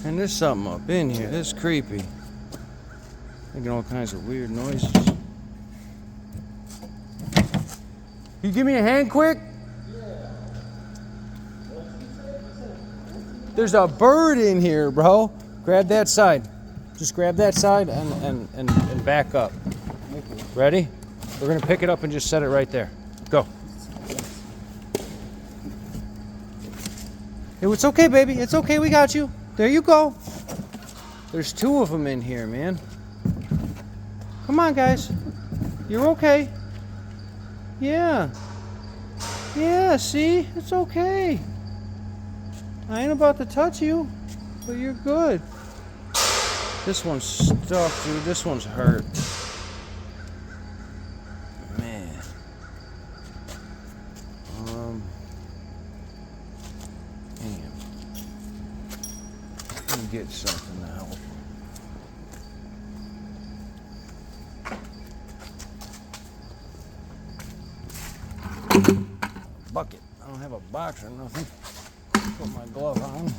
And there's something up in here. This is creepy. Making all kinds of weird noises. You give me a hand quick? There's a bird in here, bro. Grab that side. Just grab that side and back up. Ready? We're gonna pick it up and just set it right there. Go. It's okay, baby. It's okay. We got you. There you go. There's two of them in here, man. Come on, guys. You're okay. Yeah. Yeah, see? It's okay. I ain't about to touch you, but you're good. This one's stuck, dude. This one's hurt. Man. Damn. Let me get something to help. Bucket. I don't have a box or nothing. Put my glove on.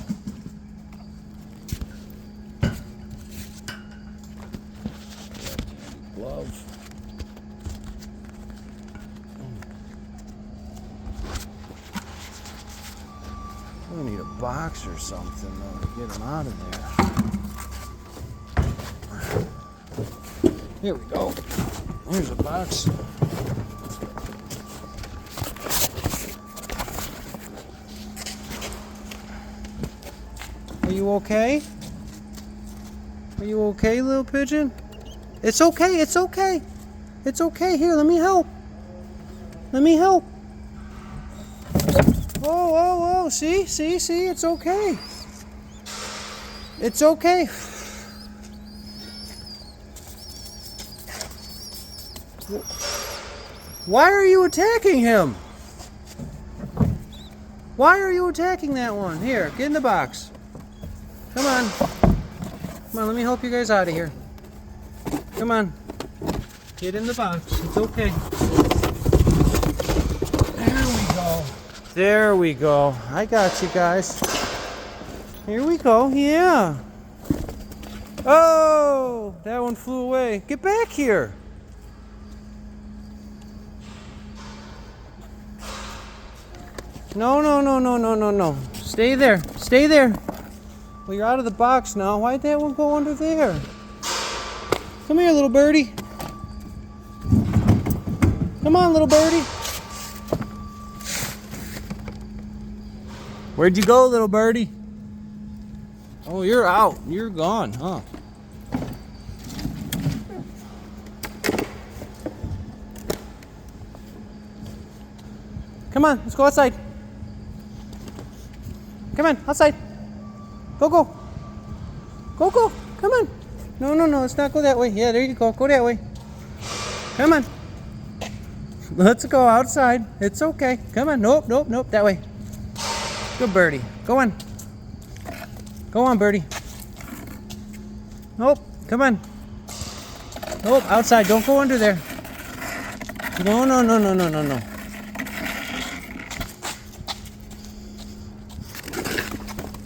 Glove. We need a box or something though to get him out of there. Here we go. Here's a box. Are you okay? Are you okay, little pigeon? It's okay, it's okay. It's okay. Here, let me help. Let me help. Oh, see, it's okay. It's okay. Why are you attacking him? Why are you attacking that one? Here, get in the box. Come on. Come on, let me help you guys out of here. Come on. Get in the box. It's okay. There we go. There we go. I got you guys. Here we go. Yeah. Oh, that one flew away. Get back here. No. Stay there. Stay there. Well, you're out of the box now. Why'd that one go under there? Come here, little birdie. Come on, little birdie. Where'd you go, little birdie? Oh, you're out. You're gone, huh? Come on, let's go outside. Come on, outside. Go. Go. Come on. No, let's not go that way. Yeah, there you go. Go that way. Come on. Let's go outside. It's okay. Come on. Nope. That way. Good birdie. Go on. Go on, birdie. Nope. Come on. Nope. Outside. Don't go under there. No.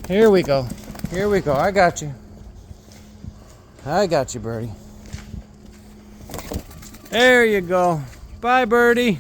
Here we go. I got you. Birdie. There you go. Bye, birdie.